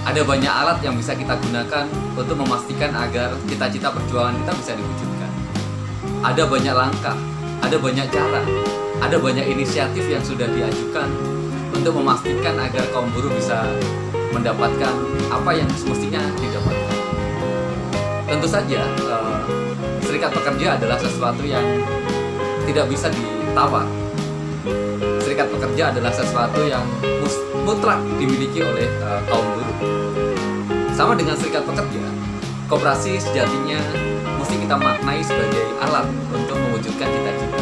Ada banyak alat yang bisa kita gunakan untuk memastikan agar cita-cita perjuangan kita bisa diwujudkan. Ada banyak langkah, ada banyak cara, ada banyak inisiatif yang sudah diajukan untuk memastikan agar kaum buruh bisa mendapatkan apa yang semestinya didapatkan. Tentu saja, serikat pekerja adalah sesuatu yang tidak bisa ditawar. Serikat pekerja adalah sesuatu yang mutlak dimiliki oleh kaum buruh. Sama dengan serikat pekerja, koperasi sejatinya mesti kita maknai sebagai alat untuk mewujudkan cita-cita.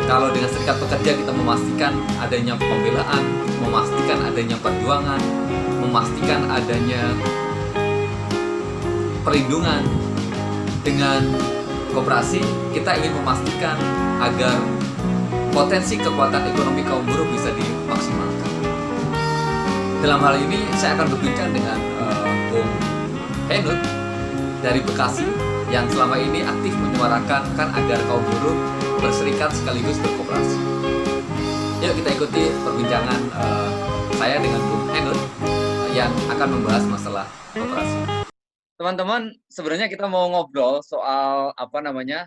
Kalau dengan serikat pekerja kita memastikan adanya pembelaan, memastikan adanya perjuangan, memastikan adanya perlindungan. Dengan koperasi kita ingin memastikan agar potensi kekuatan ekonomi kaum buruh bisa dimaksimalkan. Dalam hal ini saya akan berbincang dengan Bung Henut dari Bekasi yang selama ini aktif menyuarakan agar kaum buruh berserikat sekaligus berkoperasi. Yuk kita ikuti perbincangan saya dengan Bung Henut yang akan membahas masalah koperasi. Teman-teman, sebenarnya kita mau ngobrol soal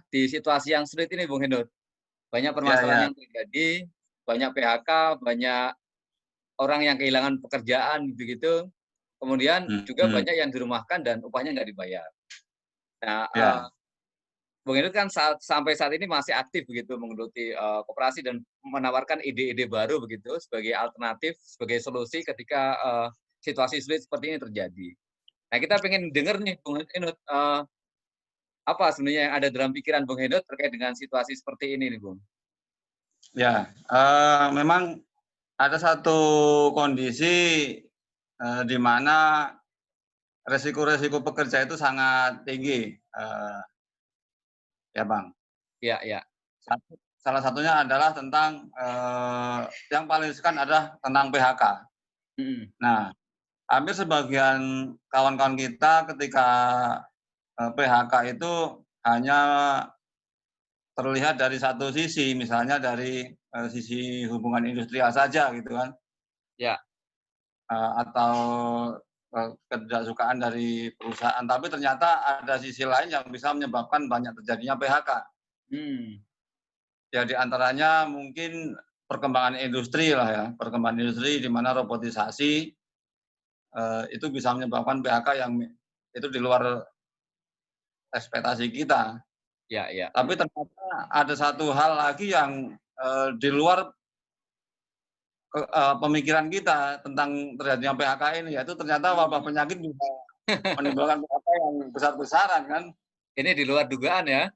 di situasi yang sulit ini, Bung Henut. Banyak permasalahan yang terjadi, banyak PHK, banyak orang yang kehilangan pekerjaan gitu-gitu. Kemudian juga banyak yang dirumahkan dan upahnya nggak dibayar. Nah, Bung Henut kan sampai saat ini masih aktif begitu menggeluti koperasi dan menawarkan ide-ide baru begitu sebagai alternatif, sebagai solusi ketika situasi sulit seperti ini terjadi. Nah, kita pengen dengar nih, Bung Henut, apa sebenarnya yang ada dalam pikiran Bung Henut terkait dengan situasi seperti ini nih, Bung? Ya, memang ada satu kondisi di mana resiko-resiko pekerja itu sangat tinggi, ya Bang. Ya, ya. Salah satunya adalah tentang yang paling riskan adalah tentang PHK. Nah, hampir sebagian kawan-kawan kita ketika PHK itu hanya terlihat dari satu sisi, misalnya dari sisi hubungan industrial saja gitu kan. Ya. Atau ketidaksukaan dari perusahaan, tapi ternyata ada sisi lain yang bisa menyebabkan banyak terjadinya PHK. Ya, di antaranya mungkin perkembangan industri lah ya, perkembangan industri di mana robotisasi itu bisa menyebabkan PHK yang itu di luar ekspektasi kita. Ya, ya. Tapi ternyata ada satu hal lagi yang di luar pemikiran kita tentang terjadinya PHK ini, yaitu ternyata wabah penyakit bisa menimbulkan PHK yang besar-besaran kan. Ini di luar dugaan ya?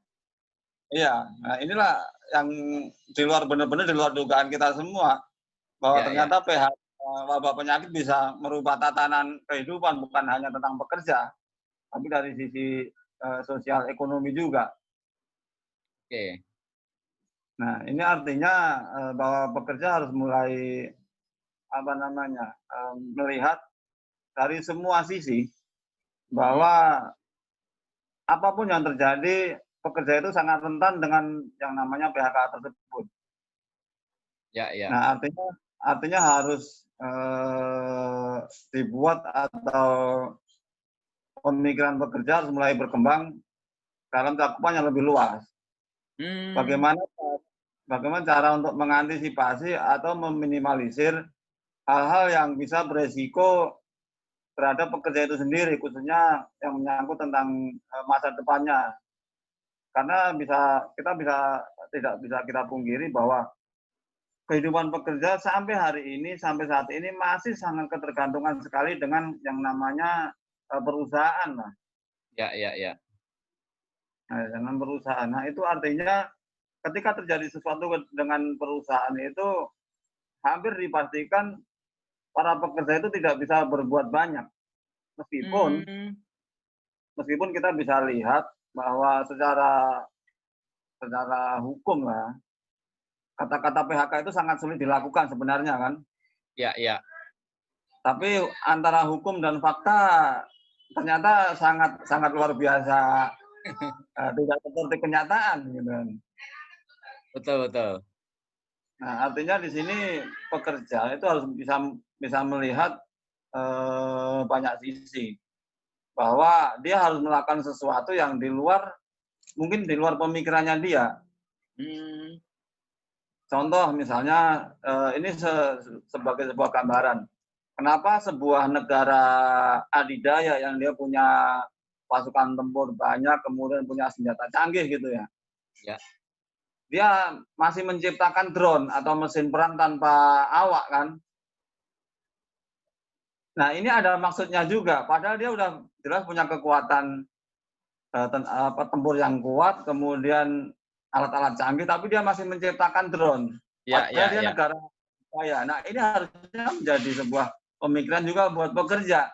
Iya, nah inilah yang di luar benar-benar di luar dugaan kita semua, bahwa ternyata PHK, wabah penyakit bisa merubah tatanan kehidupan, bukan hanya tentang pekerja, tapi dari sisi sosial ekonomi juga. Oke. Nah, ini artinya bahwa pekerja harus mulai melihat dari semua sisi bahwa apapun yang terjadi, pekerja itu sangat rentan dengan yang namanya PHK tersebut. Ya, ya. Nah, artinya harus dibuat atau pemikiran pekerja harus mulai berkembang dalam cakupan yang lebih luas. Bagaimana cara untuk mengantisipasi atau meminimalisir hal-hal yang bisa beresiko terhadap pekerja itu sendiri, khususnya yang menyangkut tentang masa depannya. Karena tidak bisa kita pungkiri bahwa kehidupan pekerja sampai hari ini, sampai saat ini masih sangat ketergantungan sekali dengan yang namanya perusahaan lah. Ya, ya, ya. Nah, dengan perusahaan. Nah, itu artinya ketika terjadi sesuatu dengan perusahaan itu hampir dipastikan para pekerja itu tidak bisa berbuat banyak. Meskipun kita bisa lihat bahwa secara hukum lah, kata-kata PHK itu sangat sulit dilakukan sebenarnya kan. Ya, ya. Tapi antara hukum dan fakta ternyata sangat luar biasa tidak seperti kenyataan gitu. Betul. Nah, artinya di sini pekerja itu harus bisa melihat banyak sisi. Bahwa dia harus melakukan sesuatu yang mungkin di luar pemikirannya dia. Contoh misalnya, ini sebagai sebuah gambaran. Kenapa sebuah negara adidaya yang dia punya pasukan tempur banyak, kemudian punya senjata canggih gitu ya. Ya. Dia masih menciptakan drone atau mesin perang tanpa awak kan. Nah ini ada maksudnya juga, padahal dia udah jelas punya kekuatan tempur yang kuat, kemudian alat-alat canggih, tapi dia masih menciptakan drone. Padahal dia negara kaya. Nah ini harusnya menjadi sebuah pemikiran juga buat pekerja.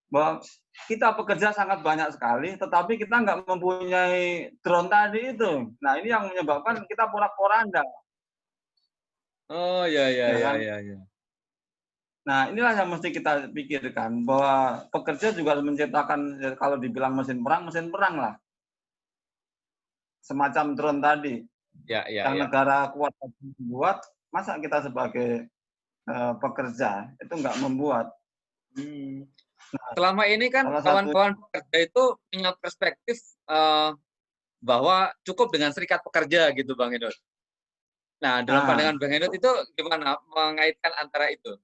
Bahwa kita pekerja sangat banyak sekali, tetapi kita nggak mempunyai drone tadi itu. Nah ini yang menyebabkan kita porak-poranda. Oh, ya, ya, Ya ya, kan? ya, ya. Nah, inilah yang mesti kita pikirkan, bahwa pekerja juga harus menciptakan, kalau dibilang mesin perang lah. Semacam drone tadi. Ya, ya, Yang ya. negara kuat membuat, masa kita sebagai pekerja itu nggak membuat. Nah, Selama ini kan salah satu kawan-kawan pekerja itu punya perspektif bahwa cukup dengan serikat pekerja gitu Bang Henut. Nah, dalam pandangan Bang Henut itu gimana mengaitkan antara itu?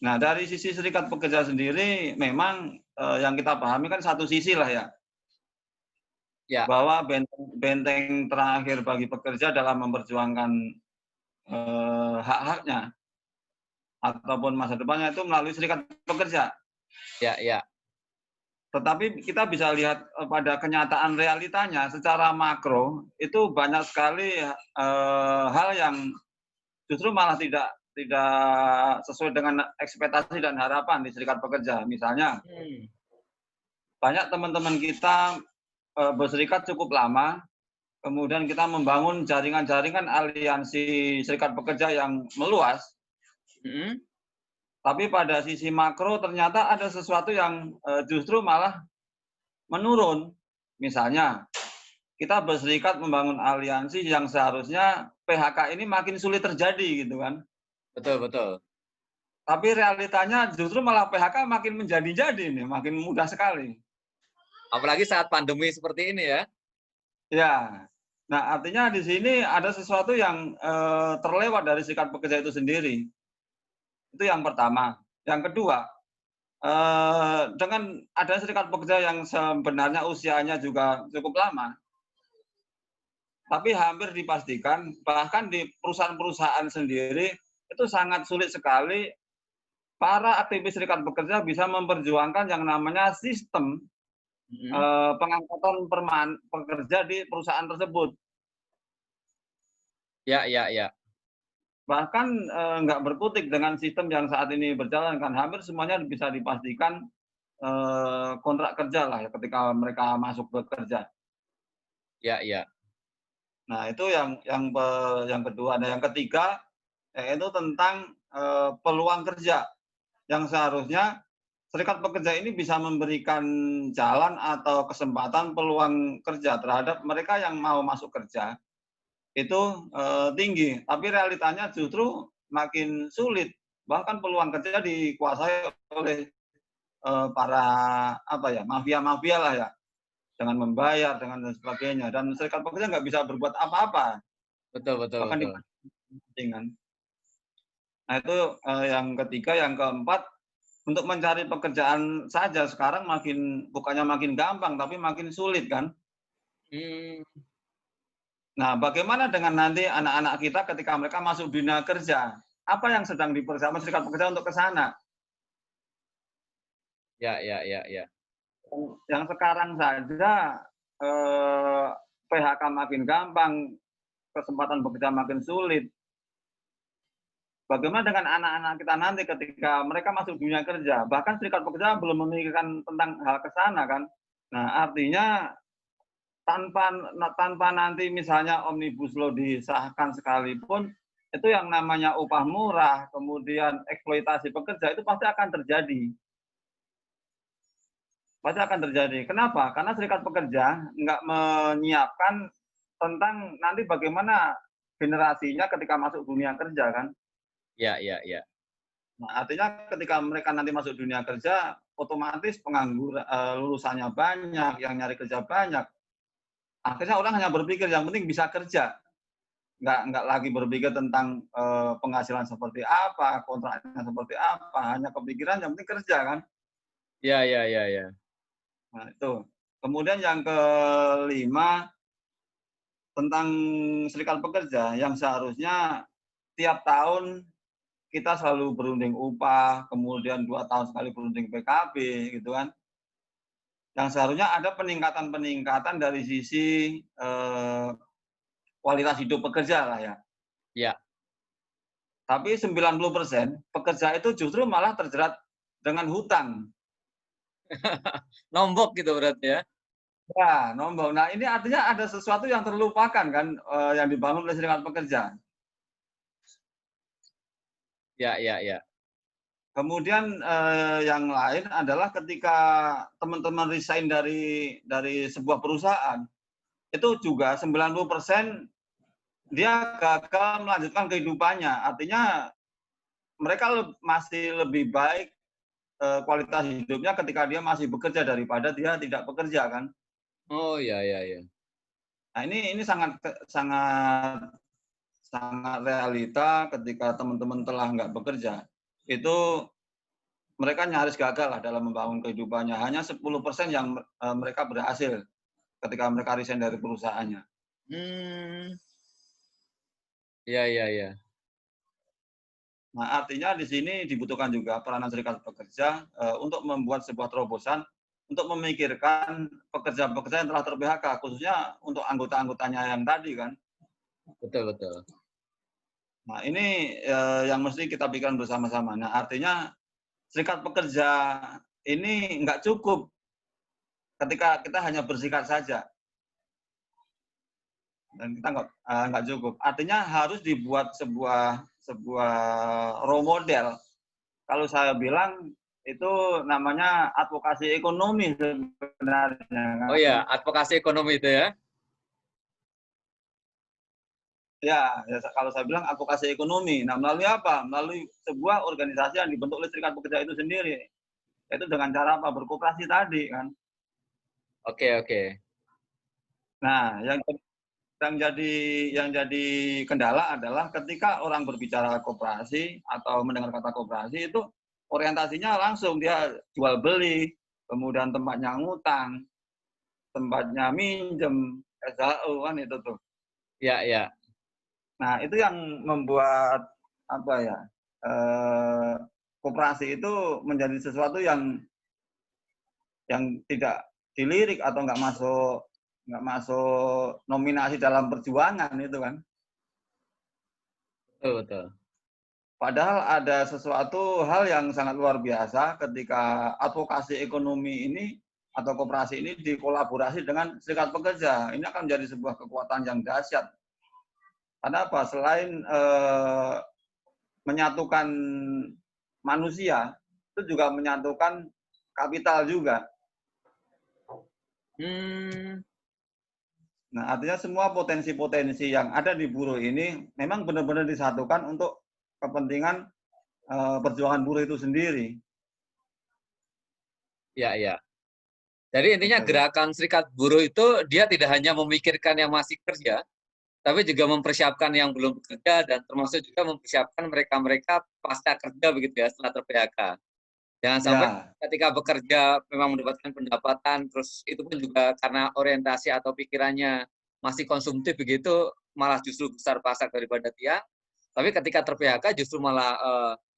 Nah, dari sisi serikat pekerja sendiri, memang yang kita pahami kan satu sisi lah ya. Ya. Bahwa benteng terakhir bagi pekerja dalam memperjuangkan hak-haknya ataupun masa depannya itu melalui serikat pekerja. Ya, ya. Tetapi kita bisa lihat pada kenyataan realitanya secara makro itu banyak sekali hal yang justru malah tidak sesuai dengan ekspektasi dan harapan di serikat pekerja. Misalnya, banyak teman-teman kita berserikat cukup lama, kemudian kita membangun jaringan-jaringan aliansi serikat pekerja yang meluas. Tapi pada sisi makro ternyata ada sesuatu yang justru malah menurun. Misalnya, kita berserikat membangun aliansi yang seharusnya PHK ini makin sulit terjadi gitu kan. Betul, betul. Tapi realitanya justru malah PHK makin menjadi-jadi nih, makin mudah sekali. Apalagi saat pandemi seperti ini ya. Ya. Nah, artinya di sini ada sesuatu yang terlewat dari serikat pekerja itu sendiri. Itu yang pertama. Yang kedua, dengan ada serikat pekerja yang sebenarnya usianya juga cukup lama, tapi hampir dipastikan bahkan di perusahaan-perusahaan sendiri itu sangat sulit sekali para aktivis serikat pekerja bisa memperjuangkan yang namanya sistem pengangkatan pekerja di perusahaan tersebut. Ya, ya, ya. Bahkan nggak berkutik dengan sistem yang saat ini berjalan kan, hampir semuanya bisa dipastikan kontrak kerja lah ya ketika mereka masuk bekerja. Ya, ya. Nah itu yang kedua. Nah yang ketiga yaitu tentang peluang kerja yang seharusnya serikat pekerja ini bisa memberikan jalan atau kesempatan peluang kerja terhadap mereka yang mau masuk kerja itu tinggi, tapi realitanya justru makin sulit. Bahkan peluang kerja dikuasai oleh para mafia-mafia lah ya, dengan membayar dengan dan sebagainya. Dan serikat pekerja nggak bisa berbuat apa-apa. Betul, betul, Bahkan betul. dengan. Nah itu yang ketiga, yang keempat, untuk mencari pekerjaan saja sekarang bukannya makin gampang, tapi makin sulit kan. Nah, bagaimana dengan nanti anak-anak kita ketika mereka masuk dunia kerja? Apa yang sedang dipersiapkan serikat pekerja untuk ke sana? Ya, ya, ya, ya. Yang sekarang saja PHK makin gampang, kesempatan bekerja makin sulit. Bagaimana dengan anak-anak kita nanti ketika mereka masuk dunia kerja? Bahkan serikat pekerja belum memikirkan tentang hal ke sana kan. Nah, artinya tanpa nanti misalnya Omnibus Law disahkan sekalipun, itu yang namanya upah murah, kemudian eksploitasi pekerja itu pasti akan terjadi. Pasti akan terjadi. Kenapa? Karena serikat pekerja nggak menyiapkan tentang nanti bagaimana generasinya ketika masuk dunia kerja kan. Ya, ya, ya. Nah, artinya ketika mereka nanti masuk dunia kerja, otomatis pengangguran lulusannya banyak, yang nyari kerja banyak. Akhirnya orang hanya berpikir yang penting bisa kerja, nggak lagi berpikir tentang penghasilan seperti apa, kontraknya seperti apa, hanya kepikiran yang penting kerja kan. Ya, ya, ya, ya. Nah, itu. Kemudian yang kelima tentang serikat pekerja yang seharusnya tiap tahun kita selalu berunding upah, kemudian 2 tahun sekali berunding PKB, gitu kan. Yang seharusnya ada peningkatan-peningkatan dari sisi kualitas hidup pekerja lah ya. Ya. Tapi 90% pekerja itu justru malah terjerat dengan hutang. Nombok gitu berarti ya. Ya, nombok. Nah, ini artinya ada sesuatu yang terlupakan kan yang dibangun oleh serikat pekerja. Ya, ya, ya. Kemudian yang lain adalah ketika teman-teman resign dari sebuah perusahaan, itu juga 90% dia gagal melanjutkan kehidupannya. Artinya mereka masih lebih baik kualitas hidupnya ketika dia masih bekerja daripada dia tidak bekerja kan. Oh, ya, ya, ya. Nah, ini sangat realita ketika teman-teman telah nggak bekerja. Itu mereka nyaris gagal lah dalam membangun kehidupannya. Hanya 10% yang mereka berhasil ketika mereka resign dari perusahaannya. Ya, ya, ya. Nah, artinya di sini dibutuhkan juga peranan serikat pekerja untuk membuat sebuah terobosan untuk memikirkan pekerja-pekerja yang telah ter-PHK, khususnya untuk anggota-anggotanya yang tadi kan. Betul, betul. Nah, ini yang mesti kita pikirkan bersama-sama. Nah, artinya serikat pekerja ini nggak cukup ketika kita hanya bersikat saja. Dan kita nggak cukup. Artinya harus dibuat sebuah role model. Kalau saya bilang itu namanya advokasi ekonomi sebenarnya. Oh ya, advokasi ekonomi itu ya. Ya, kalau saya bilang advokasi ekonomi. Nah, melalui apa? Melalui sebuah organisasi yang dibentuk oleh serikat pekerja itu sendiri. Itu dengan cara apa? Berkoperasi tadi kan. Oke, oke. Nah, yang jadi kendala adalah ketika orang berbicara koperasi atau mendengar kata koperasi itu orientasinya langsung dia jual beli, kemudian tempatnya ngutang, tempatnya minjem, SHO kan itu tuh. Ya, ya. Nah, itu yang membuat apa ya? Koperasi itu menjadi sesuatu yang tidak dilirik atau nggak masuk nominasi dalam perjuangan itu kan. Betul, betul. Padahal ada sesuatu hal yang sangat luar biasa ketika advokasi ekonomi ini atau koperasi ini dikolaborasi dengan serikat pekerja. Ini akan menjadi sebuah kekuatan yang dahsyat. Karena apa? Selain menyatukan manusia, itu juga menyatukan kapital juga. Nah, artinya semua potensi-potensi yang ada di buruh ini memang benar-benar disatukan untuk kepentingan perjuangan buruh itu sendiri. Ya, ya. Jadi intinya gerakan serikat buruh itu dia tidak hanya memikirkan yang masih kerja, tapi juga mempersiapkan yang belum bekerja dan termasuk juga mempersiapkan mereka-mereka pasca kerja begitu ya setelah ter-PHK. Jangan sampai ketika bekerja memang mendapatkan pendapatan, terus itu pun juga karena orientasi atau pikirannya masih konsumtif begitu, malah justru besar pasak daripada tiang. Tapi ketika ter-PHK justru malah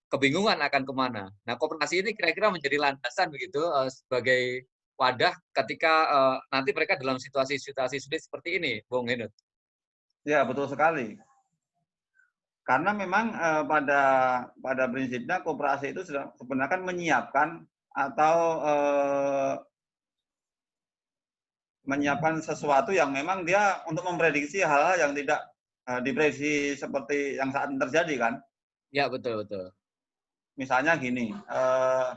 kebingungan akan kemana. Nah, koperasi ini kira-kira menjadi landasan begitu sebagai wadah ketika nanti mereka dalam situasi-situasi sulit seperti ini, Bung Henut. Ya, betul sekali. Karena memang pada prinsipnya koperasi itu sebenarnya kan menyiapkan atau menyiapkan sesuatu yang memang dia untuk memprediksi hal-hal yang tidak diprediksi seperti yang saat ini terjadi kan. Ya, betul, betul. Misalnya gini,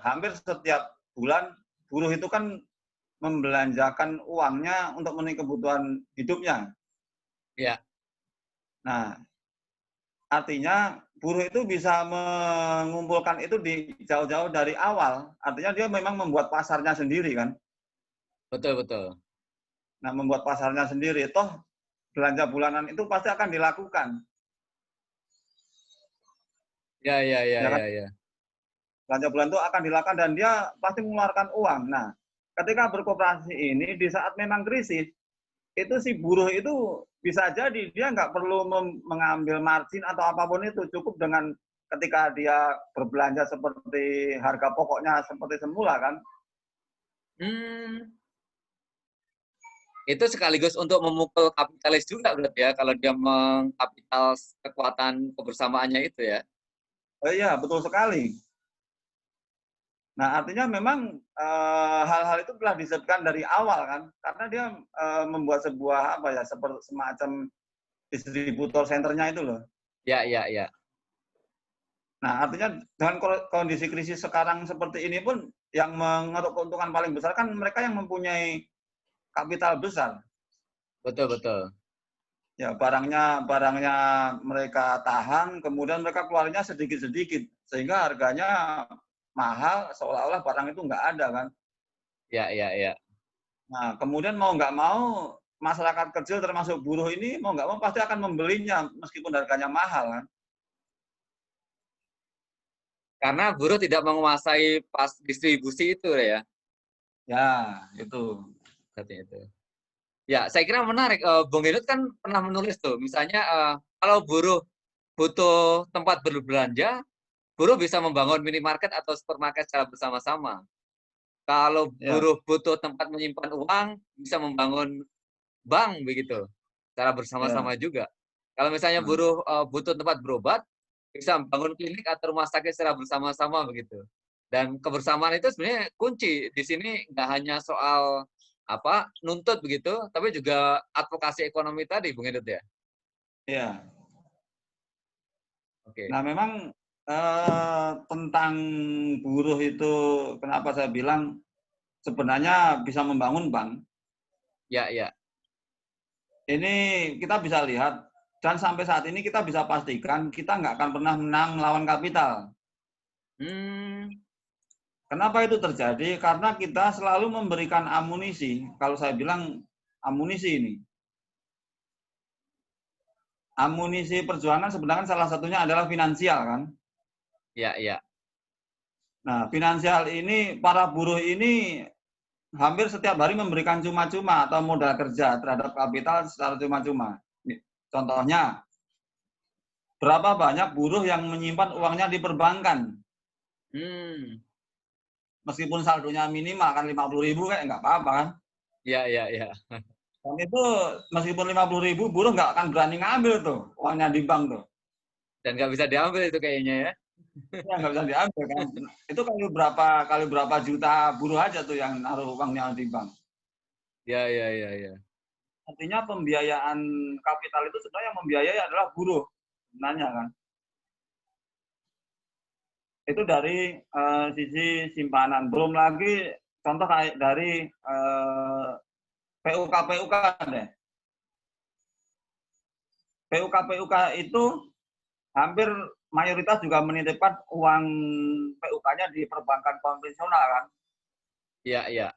hampir setiap bulan buruh itu kan membelanjakan uangnya untuk memenuhi kebutuhan hidupnya. Ya. Nah, artinya buruh itu bisa mengumpulkan itu di jauh-jauh dari awal. Artinya dia memang membuat pasarnya sendiri kan. Betul, betul. Nah, membuat pasarnya sendiri. Toh belanja bulanan itu pasti akan dilakukan. Ya, ya, ya, Ya kan? ya, ya. Belanja bulan itu akan dilakukan dan dia pasti mengeluarkan uang. Nah, ketika berkoperasi ini di saat memang krisis, itu si buruh itu bisa jadi dia nggak perlu mengambil margin atau apapun itu, cukup dengan ketika dia berbelanja seperti harga pokoknya seperti semula kan. Hmm, itu sekaligus untuk memukul kapitalis juga berarti ya, kalau dia mengkapital kekuatan kebersamaannya itu ya. Oh iya, betul sekali. Nah, artinya memang hal-hal itu telah disiapkan dari awal kan, karena dia membuat sebuah apa ya, seperti semacam distributor centernya itu loh. Ya, ya, ya. Nah, artinya dengan kondisi krisis sekarang seperti ini pun yang mengeruk keuntungan paling besar kan mereka yang mempunyai kapital besar. Betul, betul. Ya, barangnya mereka tahan, kemudian mereka keluarnya sedikit-sedikit sehingga harganya mahal, seolah-olah barang itu nggak ada kan. Ya, ya, ya. Nah, kemudian mau nggak mau masyarakat kecil termasuk buruh ini mau nggak mau pasti akan membelinya meskipun harganya mahal kan. Karena buruh tidak menguasai pas distribusi itu ya. Ya, itu. Seperti itu. Ya, saya kira menarik. Bung Genut kan pernah menulis tuh, misalnya kalau buruh butuh tempat berbelanja, buruh bisa membangun minimarket atau supermarket secara bersama-sama. Kalau Ya, buruh butuh tempat menyimpan uang, bisa membangun bank begitu, secara ya. bersama-sama juga. Kalau misalnya Nah, buruh butuh tempat berobat, bisa membangun klinik atau rumah sakit secara bersama-sama begitu. Dan kebersamaan itu sebenarnya kunci di sini, nggak hanya soal apa nuntut begitu, tapi juga advokasi ekonomi tadi, Bung Edut ya. ya. Oke. Nah, memang tentang buruh itu kenapa saya bilang sebenarnya bisa membangun bank. Ya, ya. Ini kita bisa lihat dan sampai saat ini kita bisa pastikan kita nggak akan pernah menang melawan kapital. Hmm, Kenapa itu terjadi? Karena kita selalu memberikan amunisi. Kalau saya bilang amunisi ini. Amunisi perjuangan sebenarnya salah satunya adalah finansial kan. ya, ya. Nah, finansial ini para buruh ini hampir setiap hari memberikan cuma-cuma atau modal kerja terhadap kapital secara cuma-cuma. Contohnya, berapa banyak buruh yang menyimpan uangnya di perbankan? Hmm, Meskipun saldonya minimal kan 50.000 kayak nggak apa-apa kan. ya, ya, ya. Dan itu meskipun 50.000 buruh nggak akan berani ngambil tuh uangnya di bank tuh. Dan nggak bisa diambil itu kayaknya ya. Ya nggak bisa diambil kan. Itu kali berapa juta buruh aja tuh yang naruh uangnya di bank. Ya, ya, ya, ya. Artinya pembiayaan kapital itu sebenarnya yang membiayai adalah buruh sebenarnya kan. Itu dari sisi simpanan. Belum lagi contoh kayak dari PUK deh. PUK itu hampir mayoritas juga menitipkan uang PUK-nya di perbankan konvensional kan. Ya, ya.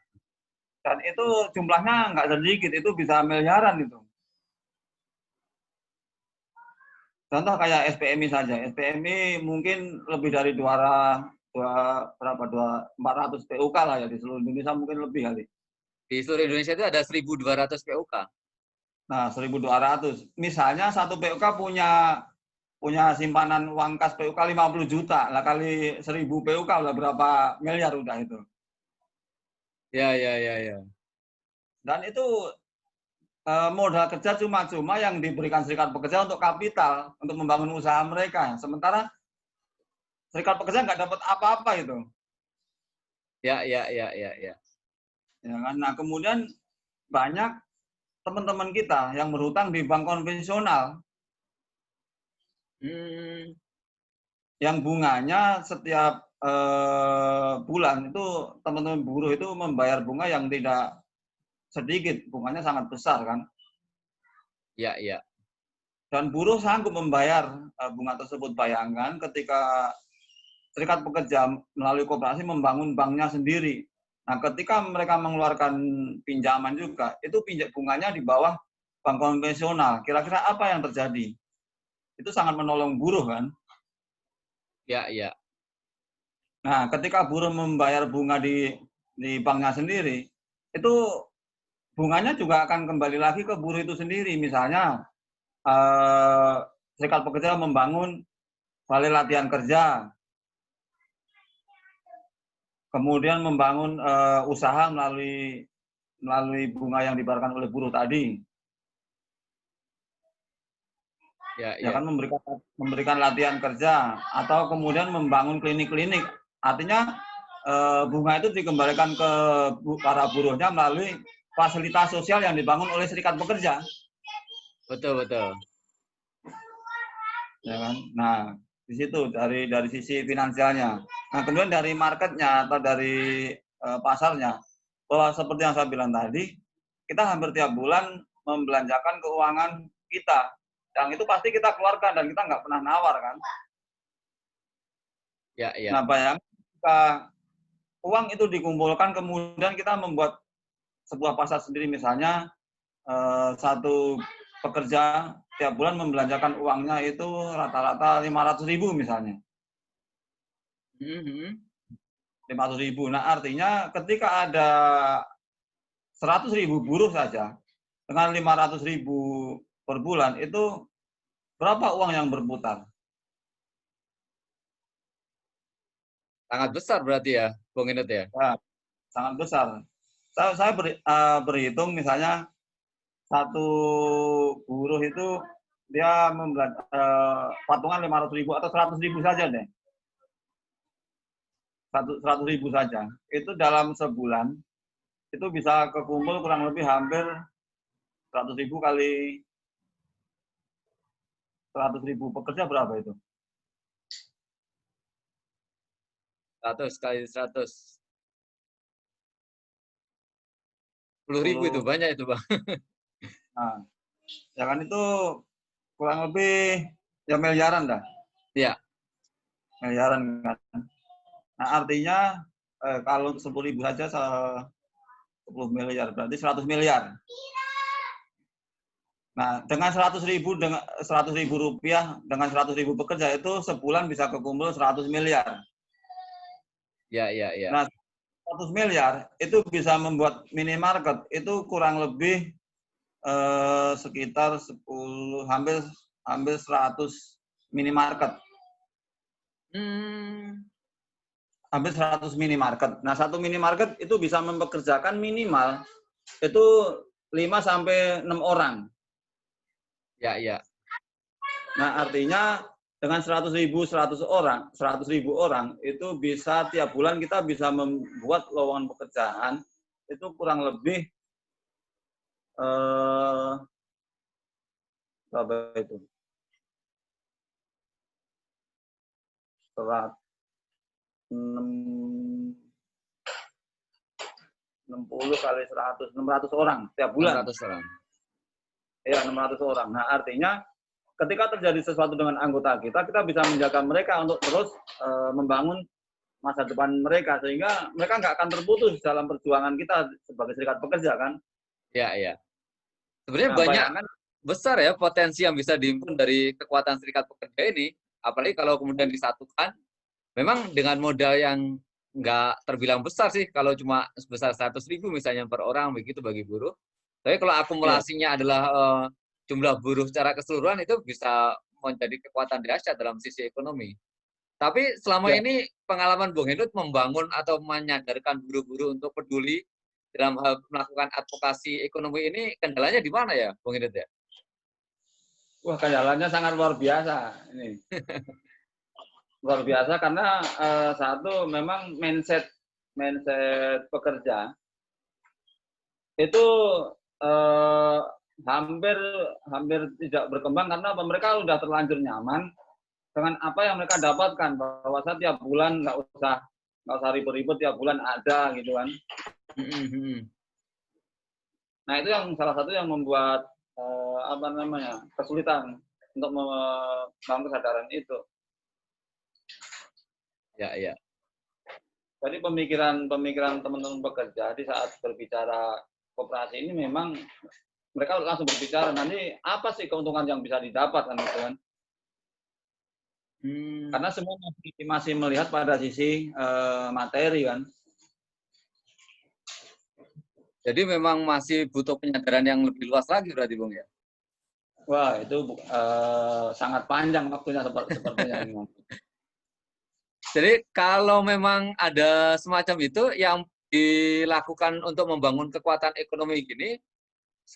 Dan itu jumlahnya nggak sedikit, itu bisa miliaran itu. Contoh kayak SPMI saja. SPMI mungkin lebih dari 400 PUK lah ya di seluruh Indonesia, mungkin lebih kali. Di seluruh Indonesia itu ada 1.200 PUK. Nah, 1.200. Misalnya satu PUK punya simpanan uang kas PUK 50 juta. Lah kali 1.000 PUK udah berapa miliar udah itu. Ya, ya, ya, ya. Dan itu modal kerja cuma-cuma yang diberikan serikat pekerja untuk kapital, untuk membangun usaha mereka. Sementara serikat pekerja nggak dapat apa-apa itu. Ya, ya, ya, ya, ya. Ya kan? Nah, kemudian banyak teman-teman kita yang berhutang di bank konvensional Hmm, yang bunganya setiap bulan itu teman-teman buruh itu membayar bunga yang tidak sedikit, bunganya sangat besar kan. ya, ya. dan buruh sanggup membayar bunga tersebut. Bayangkan ketika serikat pekerja melalui koperasi membangun banknya sendiri. Nah, ketika mereka mengeluarkan pinjaman juga, itu bunganya di bawah bank konvensional. Kira-kira apa yang terjadi? Itu sangat menolong buruh kan? Ya, ya. Nah, ketika buruh membayar bunga di banknya sendiri, itu bunganya juga akan kembali lagi ke buruh itu sendiri. Misalnya, serikat pekerja membangun balai latihan kerja, kemudian membangun usaha melalui bunga yang dibayarkan oleh buruh tadi. Ya, Ya ya. kan, memberikan latihan kerja, atau kemudian membangun klinik-klinik. Artinya bunga itu dikembalikan ke para buruhnya melalui fasilitas sosial yang dibangun oleh serikat pekerja. Betul, betul. Ya kan? Nah, di situ dari sisi finansialnya. Nah, kemudian dari marketnya atau dari pasarnya, bahwa seperti yang saya bilang tadi, kita hampir tiap bulan membelanjakan keuangan kita. Yang itu pasti kita keluarkan dan kita nggak pernah nawar kan. Ya, ya. Nah, bayangkan jika uang itu dikumpulkan, kemudian kita membuat sebuah pasar sendiri, misalnya satu pekerja tiap bulan membelanjakan uangnya itu rata-rata 500.000 misalnya. 500.000. Nah, artinya ketika ada 100.000 buruh saja dengan 500.000 per bulan, itu berapa uang yang berputar? Sangat besar berarti ya, Bung Inut ya. Ya, sangat besar. Saya berhitung misalnya satu buruh itu dia patungan 500.000 atau 100.000 saja deh. 100.000 saja. Itu dalam sebulan itu bisa kekumpul kurang lebih hampir 100.000 kali 100.000 pekerja, berapa itu? 100 kali 100. 10.000 itu banyak itu, Bang. Nah, ya kan itu kurang lebih ya miliaran dah. Iya. Miliaran kan. Nah, artinya kalau 10.000 saja 10 miliar, berarti 100 miliar. Nah, dengan 100.000 rupiah dengan 100.000 pekerja itu sebulan bisa kekumpul 100 miliar. Ya, ya, ya. Nah, 100 miliar itu bisa membuat minimarket itu kurang lebih sekitar 10 hampir 100 minimarket. Hampir 100 minimarket. Nah, satu minimarket itu bisa mempekerjakan minimal itu 5 sampai 6 orang. Ya, ya. Nah, artinya dengan 100.000 orang itu bisa tiap bulan kita bisa membuat lowongan pekerjaan itu kurang lebih berapa itu? 60 kali 100, 600 orang tiap bulan. 600 orang. Ya, 600 orang. Nah, artinya ketika terjadi sesuatu dengan anggota kita bisa menjaga mereka untuk terus membangun masa depan mereka, sehingga mereka nggak akan terputus dalam perjuangan kita sebagai serikat pekerja kan. Ya, ya. Sebenarnya Nah, banyak bayangkan, besar ya potensi yang bisa dihimpun dari kekuatan serikat pekerja ini, apalagi kalau kemudian disatukan. Memang dengan modal yang nggak terbilang besar sih, kalau cuma sebesar 100.000 misalnya per orang begitu bagi buruh. Tapi kalau akumulasinya adalah jumlah buruh secara keseluruhan, itu bisa menjadi kekuatan dahsyat dalam sisi ekonomi. Tapi selama ya, ini pengalaman Bung Hendut membangun atau menyadarkan buruh-buruh untuk peduli dalam hal melakukan advokasi ekonomi ini, kendalanya di mana ya, Bung Hendut ya? wah, kendalanya sangat luar biasa ini. Luar biasa karena satu memang mindset pekerja itu hampir tidak berkembang karena mereka sudah terlanjur nyaman dengan apa yang mereka dapatkan, bahwa tiap bulan nggak usah ribet-ribet, tiap bulan ada gitu kan. Nah, itu yang salah satu yang membuat kesulitan untuk membangun kesadaran itu. Ya, ya. Jadi pemikiran teman-teman pekerja di saat berbicara koperasi ini memang mereka langsung berbicara nanti apa sih keuntungan yang bisa didapat kan gitu kan. Karena semua masih melihat pada sisi materi kan. Jadi memang masih butuh penyadaran yang lebih luas lagi berarti Bung ya? Wah itu sangat panjang waktunya sepertinya ini. Jadi kalau memang ada semacam itu yang dilakukan untuk membangun kekuatan ekonomi gini,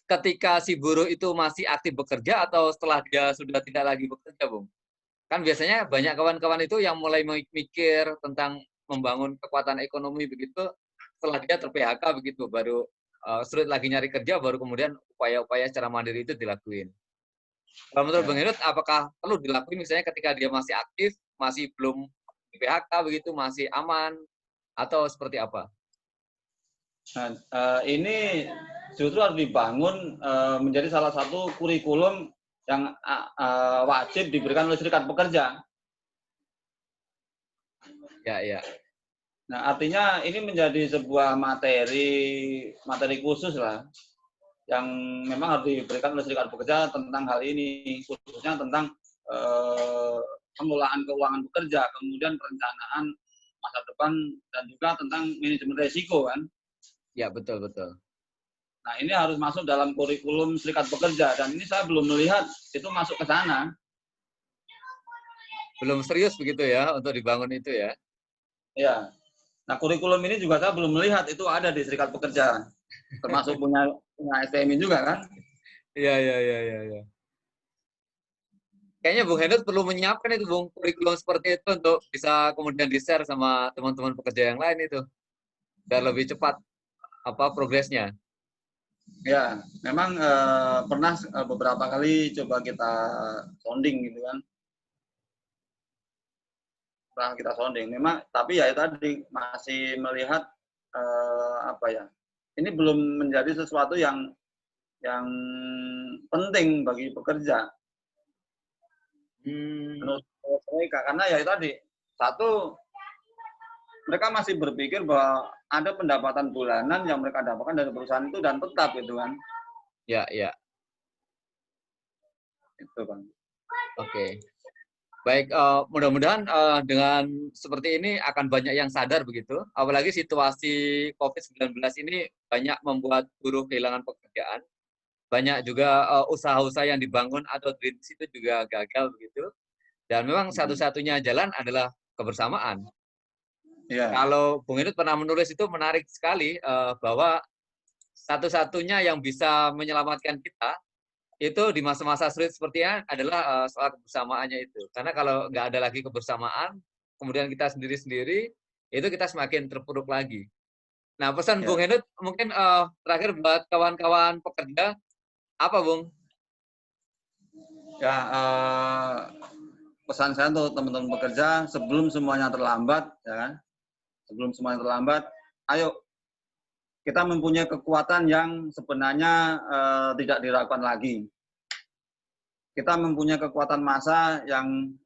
ketika si buruh itu masih aktif bekerja atau setelah dia sudah tidak lagi bekerja, Bung? Kan biasanya banyak kawan-kawan itu yang mulai mikir tentang membangun kekuatan ekonomi begitu setelah dia ter-PHK begitu, baru sulit lagi nyari kerja, baru kemudian upaya-upaya secara mandiri itu dilakuin. Kalau menurut Bang Herut, apakah perlu dilakuin misalnya ketika dia masih aktif, masih belum di PHK begitu, masih aman, atau seperti apa? Nah, ini justru harus dibangun menjadi salah satu kurikulum yang wajib diberikan oleh serikat pekerja. Ya, ya. Nah, artinya ini menjadi sebuah materi khusus lah yang memang harus diberikan oleh serikat pekerja tentang hal ini, khususnya tentang pengelolaan keuangan pekerja, kemudian perencanaan masa depan dan juga tentang manajemen risiko kan. Ya, betul, betul. Nah, ini harus masuk dalam kurikulum serikat pekerja dan ini saya belum melihat itu masuk ke sana. Belum serius begitu ya untuk dibangun itu ya? Ya. Nah, kurikulum ini juga saya belum melihat itu ada di serikat pekerja. Termasuk punya STMI juga kan? Iya, iya, iya, iya. Ya. Kayaknya Bung Hendut perlu menyiapkan itu Bung, kurikulum seperti itu untuk bisa kemudian di-share sama teman-teman pekerja yang lain itu. Biar lebih cepat progresnya. Ya, memang pernah beberapa kali coba kita sounding gitu kan. Pernah kita sounding. Memang, tapi ya tadi masih melihat ini belum menjadi sesuatu yang penting bagi pekerja. Menurut mereka, karena ya tadi satu mereka masih berpikir bahwa ada pendapatan bulanan yang mereka dapatkan dari perusahaan itu dan tetap gitu kan. Ya, ya. Itu kan. Oke. Baik, mudah-mudahan dengan seperti ini akan banyak yang sadar begitu. Apalagi situasi COVID-19 ini banyak membuat buruh kehilangan pekerjaan. Banyak juga usaha-usaha yang dibangun atau dirintis itu juga gagal begitu. Dan memang satu-satunya jalan adalah kebersamaan. Ya. Kalau Bung Inut pernah menulis itu menarik sekali bahwa satu-satunya yang bisa menyelamatkan kita itu di masa-masa sulit sepertinya adalah soal kebersamaannya itu. Karena kalau nggak ada lagi kebersamaan, kemudian kita sendiri-sendiri, itu kita semakin terpuruk lagi. Nah, pesan Bung Henut mungkin terakhir buat kawan-kawan pekerja, apa Bung? Ya, pesan saya untuk teman-teman pekerja, sebelum semuanya terlambat, ya kan? Sebelum semuanya terlambat, ayo kita mempunyai kekuatan yang sebenarnya tidak diragukan lagi. Kita mempunyai kekuatan massa yang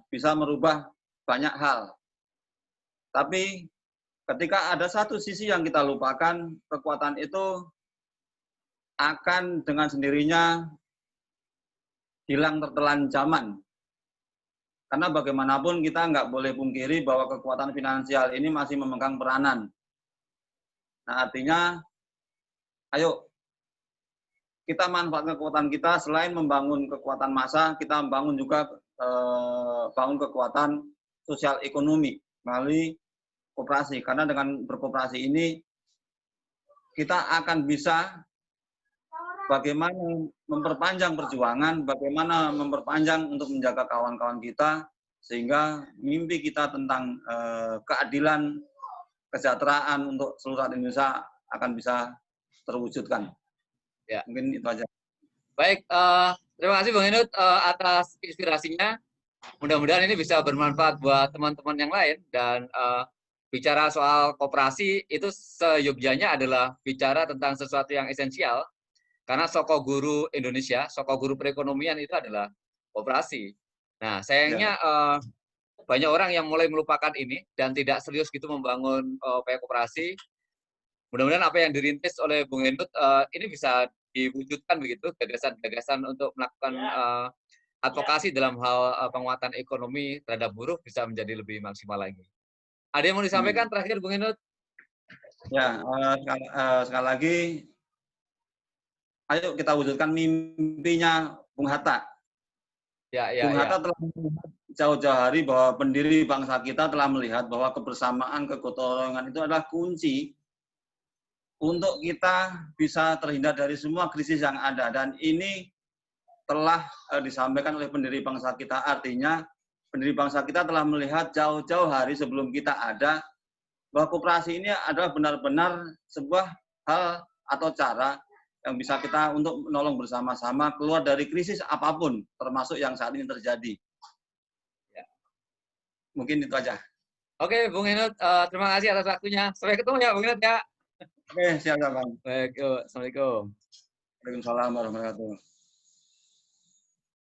bisa merubah banyak hal. Tapi ketika ada satu sisi yang kita lupakan, kekuatan itu akan dengan sendirinya hilang tertelan zaman. Karena bagaimanapun kita nggak boleh pungkiri bahwa kekuatan finansial ini masih memegang peranan. Nah, artinya, ayo kita manfaatkan kekuatan kita, selain membangun kekuatan massa, kita membangun juga bangun kekuatan sosial ekonomi melalui koperasi. Karena dengan berkoperasi ini, kita akan bisa bagaimana memperpanjang perjuangan, bagaimana memperpanjang untuk menjaga kawan-kawan kita, sehingga mimpi kita tentang keadilan, kesejahteraan untuk seluruh Indonesia akan bisa terwujudkan. Ya. Mungkin itu aja. Baik, terima kasih Bang Henut atas inspirasinya. Mudah-mudahan ini bisa bermanfaat buat teman-teman yang lain. Dan bicara soal koperasi, itu seyogyanya adalah bicara tentang sesuatu yang esensial. Karena soko guru Indonesia, soko guru perekonomian itu adalah koperasi. Nah, sayangnya banyak orang yang mulai melupakan ini dan tidak serius gitu membangun upaya koperasi. Mudah-mudahan apa yang dirintis oleh Bung Hendut ini bisa diwujudkan begitu, gagasan-gagasan untuk melakukan advokasi dalam hal penguatan ekonomi terhadap buruh bisa menjadi lebih maksimal lagi. Ada yang mau disampaikan terakhir, Bung Hendut? Ya, sekali lagi, ayo kita wujudkan mimpinya Bung Hatta. Bung Hatta telah melihat jauh-jauh hari bahwa pendiri bangsa kita telah melihat bahwa kebersamaan, kegotong-royongan itu adalah kunci untuk kita bisa terhindar dari semua krisis yang ada. Dan ini telah disampaikan oleh pendiri bangsa kita. Artinya, pendiri bangsa kita telah melihat jauh-jauh hari sebelum kita ada, bahwa koperasi ini adalah benar-benar sebuah hal atau cara yang bisa kita untuk menolong bersama-sama keluar dari krisis apapun, termasuk yang saat ini terjadi. Ya. Mungkin itu aja. Oke, Bung Hendut, terima kasih atas waktunya. Sampai ketemu ya, Bung Hendut ya. Oke, siap, Bang. Baik, assalamualaikum. Waalaikumsalam warahmatullahi wabarakatuh.